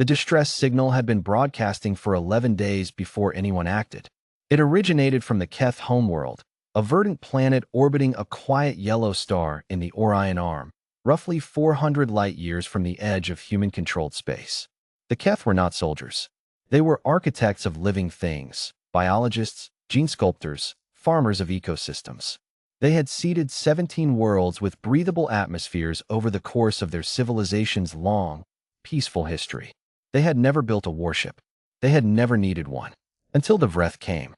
The distress signal had been broadcasting for 11 days before anyone acted. It originated from the Keth homeworld, a verdant planet orbiting a quiet yellow star in the Orion Arm, roughly 400 light-years from the edge of human-controlled space. The Keth were not soldiers. They were architects of living things, biologists, gene sculptors, farmers of ecosystems. They had seeded 17 worlds with breathable atmospheres over the course of their civilization's long, peaceful history. They had never built a warship. They had never needed one. Until the Vreth came.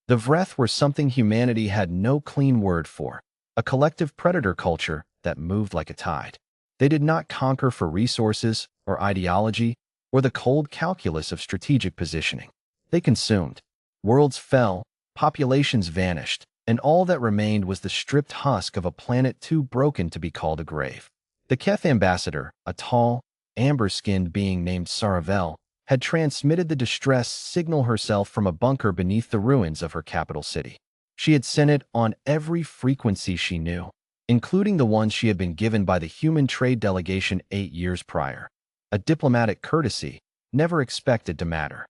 The Vreth were something humanity had no clean word for, a collective predator culture that moved like a tide. They did not conquer for resources or ideology or the cold calculus of strategic positioning. They consumed. Worlds fell, populations vanished, and all that remained was the stripped husk of a planet too broken to be called a grave. The Keth ambassador, a tall, amber-skinned being named Saravel, had transmitted the distress signal herself from a bunker beneath the ruins of her capital city. She had sent it on every frequency she knew, including the ones she had been given by the human trade delegation 8 years prior. A diplomatic courtesy, never expected to matter.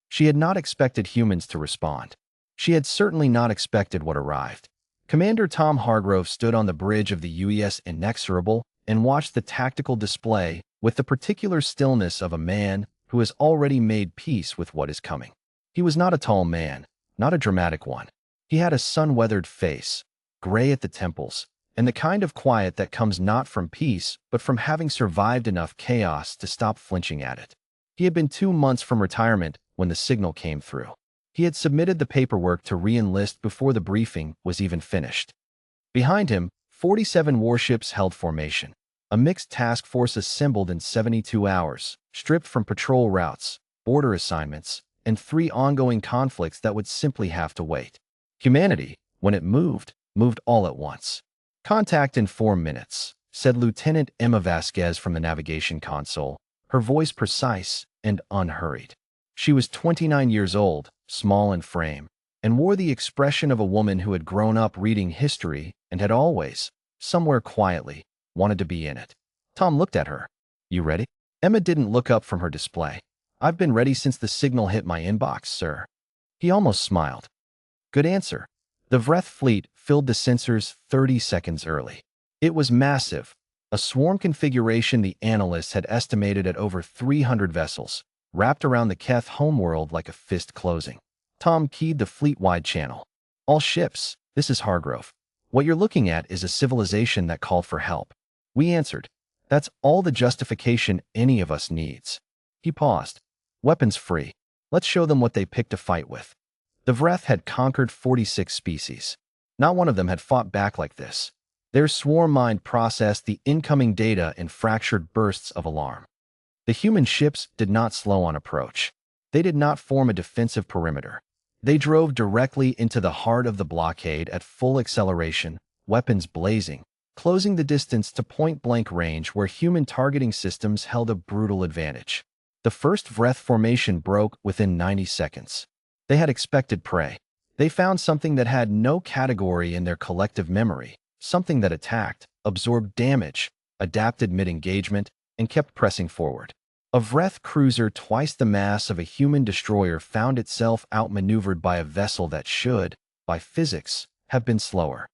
She had not expected humans to respond. She had certainly not expected what arrived. Commander Tom Hargrove stood on the bridge of the UES Inexorable and watched the tactical display with the particular stillness of a man who has already made peace with what is coming. He was not a tall man, not a dramatic one. He had a sun-weathered face, gray at the temples, and the kind of quiet that comes not from peace, but from having survived enough chaos to stop flinching at it. He had been 2 months from retirement when the signal came through. He had submitted the paperwork to re-enlist before the briefing was even finished. Behind him, 47 warships held formation. A mixed task force assembled in 72 hours, stripped from patrol routes, border assignments, and 3 ongoing conflicts that would simply have to wait. Humanity, when it moved all at once. "Contact in 4 minutes," said Lieutenant Emma Vasquez from the navigation console, her voice precise and unhurried. She was 29 years old, small in frame, and wore the expression of a woman who had grown up reading history and had always, somewhere quietly, wanted to be in it. Tom looked at her. "You ready?" Emma didn't look up from her display. "I've been ready since the signal hit my inbox, sir." He almost smiled. Good answer. The Vreth fleet filled the sensors 30 seconds early. It was massive, a swarm configuration the analysts had estimated at over 300 vessels, wrapped around the Keth homeworld like a fist closing. Tom keyed the fleet-wide channel. "All ships, this is Hargrove. What you're looking at is a civilization that called for help." We answered. "That's all the justification any of us needs." He paused. "Weapons free. Let's show them what they picked a fight with." The Vreth had conquered 46 species. Not one of them had fought back like this. Their swarm mind processed the incoming data in fractured bursts of alarm. The human ships did not slow on approach. They did not form a defensive perimeter. They drove directly into the heart of the blockade at full acceleration, weapons blazing, closing the distance to point-blank range where human targeting systems held a brutal advantage. The first Vreth formation broke within 90 seconds. They had expected prey. They found something that had no category in their collective memory, something that attacked, absorbed damage, adapted mid-engagement, and kept pressing forward. A Vreth cruiser twice the mass of a human destroyer found itself outmaneuvered by a vessel that should, by physics, have been slower.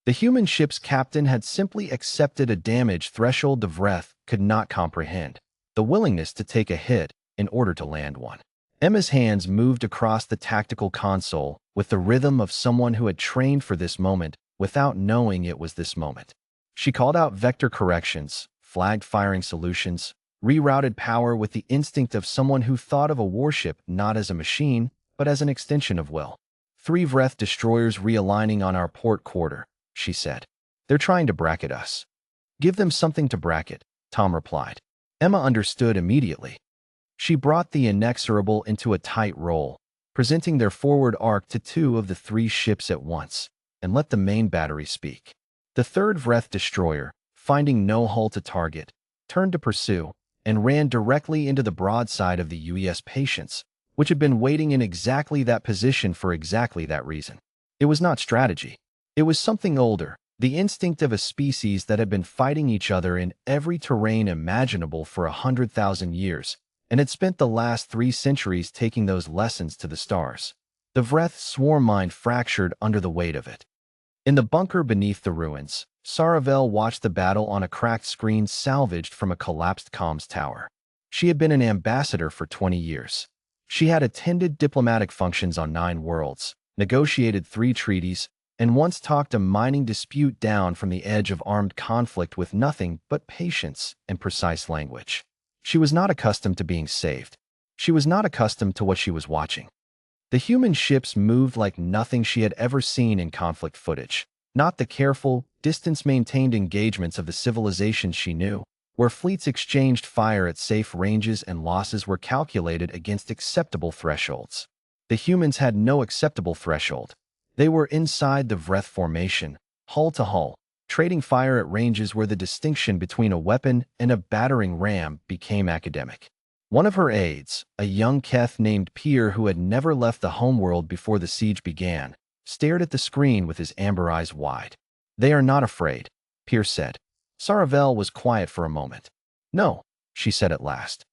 The human ship's captain had simply accepted a damage threshold the Vreth could not comprehend, the willingness to take a hit in order to land one. Emma's hands moved across the tactical console with the rhythm of someone who had trained for this moment without knowing it was this moment. She called out vector corrections, flagged firing solutions, rerouted power with the instinct of someone who thought of a warship not as a machine, but as an extension of will. 3 Vreth destroyers realigning on our port quarter, she said. "They're trying to bracket us." "Give them something to bracket," Tom replied. Emma understood immediately. She brought the Inexorable into a tight roll, presenting their forward arc to 2 of the 3 ships at once, and let the main battery speak. The 3rd Vreth destroyer, finding no hull to target, turned to pursue, and ran directly into the broadside of the UES Patience, which had been waiting in exactly that position for exactly that reason. It was not strategy. It was something older, the instinct of a species that had been fighting each other in every terrain imaginable for 100,000 years, and had spent the last 3 centuries taking those lessons to the stars. The Vreth's swarm mind fractured under the weight of it. In the bunker beneath the ruins, Saravel watched the battle on a cracked screen salvaged from a collapsed comms tower. She had been an ambassador for 20 years. She had attended diplomatic functions on 9 worlds, negotiated 3 treaties, and once talked a mining dispute down from the edge of armed conflict with nothing but patience and precise language. She was not accustomed to being saved. She was not accustomed to what she was watching. The human ships moved like nothing she had ever seen in conflict footage, not the careful, distance-maintained engagements of the civilizations she knew, where fleets exchanged fire at safe ranges and losses were calculated against acceptable thresholds. The humans had no acceptable threshold. They were inside the Vreth formation, hull to hull, trading fire at ranges where the distinction between a weapon and a battering ram became academic. One of her aides, a young Keth named Pier who had never left the homeworld before the siege began, stared at the screen with his amber eyes wide. "They are not afraid," Pier said. Saravel was quiet for a moment. "No," she said at last.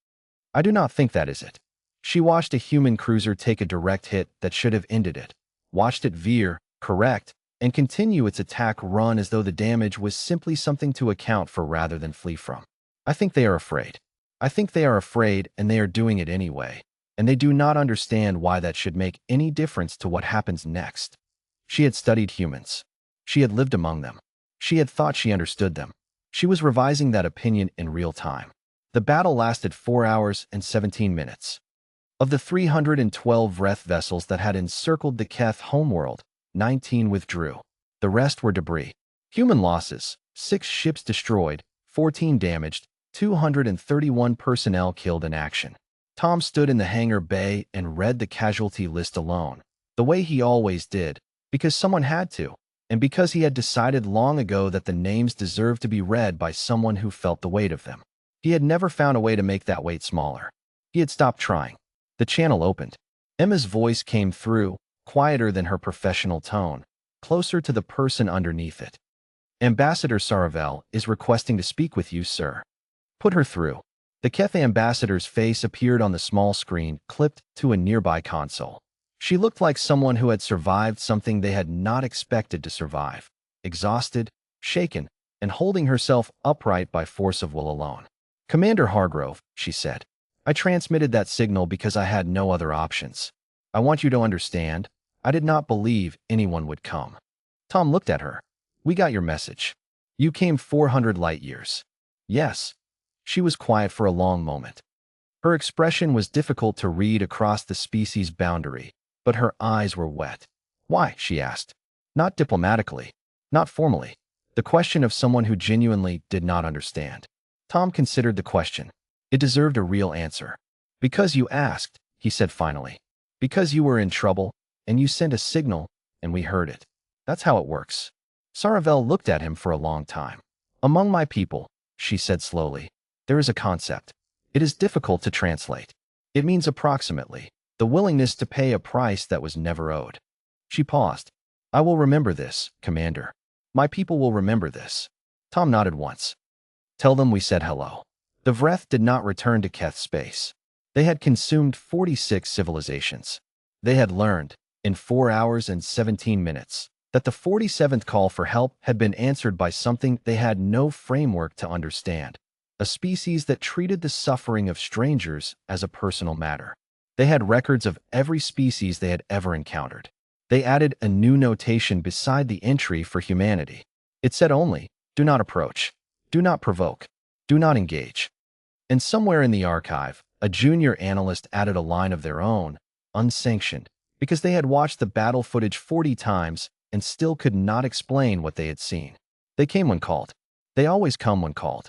"I do not think that is it." She watched a human cruiser take a direct hit that should have ended it, watched it veer, correct, and continue its attack run as though the damage was simply something to account for rather than flee from. "I think they are afraid. I think they are afraid and they are doing it anyway, and they do not understand why that should make any difference to what happens next." She had studied humans. She had lived among them. She had thought she understood them. She was revising that opinion in real time. The battle lasted 4 hours and 17 minutes. Of the 312 Vreth vessels that had encircled the Keth homeworld, 19 withdrew. The rest were debris. Human losses: 6 ships destroyed, 14 damaged, 231 personnel killed in action. Tom stood in the hangar bay and read the casualty list alone, the way he always did, because someone had to, and because he had decided long ago that the names deserved to be read by someone who felt the weight of them. He had never found a way to make that weight smaller. He had stopped trying. The channel opened. Emma's voice came through, quieter than her professional tone, closer to the person underneath it. "Ambassador Saravel is requesting to speak with you, sir." "Put her through." The Keth ambassador's face appeared on the small screen, clipped to a nearby console. She looked like someone who had survived something they had not expected to survive, exhausted, shaken, and holding herself upright by force of will alone. "Commander Hargrove," she said, "I transmitted that signal because I had no other options. I want you to understand, I did not believe anyone would come." Tom looked at her. "We got your message. You came 400 light years." "Yes." She was quiet for a long moment. Her expression was difficult to read across the species boundary, but her eyes were wet. "Why?" she asked. Not diplomatically, not formally. The question of someone who genuinely did not understand. Tom considered the question. It deserved a real answer. "Because you asked," he said finally. "Because you were in trouble, and you sent a signal, and we heard it. That's how it works." Saravel looked at him for a long time. "Among my people," she said slowly, "there is a concept. It is difficult to translate. It means approximately the willingness to pay a price that was never owed." She paused. "I will remember this, Commander. My people will remember this." Tom nodded once. "Tell them we said hello." The Vreth did not return to Keth space. They had consumed 46 civilizations. They had learned, in 4 hours and 17 minutes, that the 47th call for help had been answered by something they had no framework to understand. A species that treated the suffering of strangers as a personal matter. They had records of every species they had ever encountered. They added a new notation beside the entry for humanity. It said only, "Do not approach. Do not provoke. Do not engage." And somewhere in the archive, a junior analyst added a line of their own, unsanctioned, because they had watched the battle footage 40 times and still could not explain what they had seen. They came when called. They always come when called.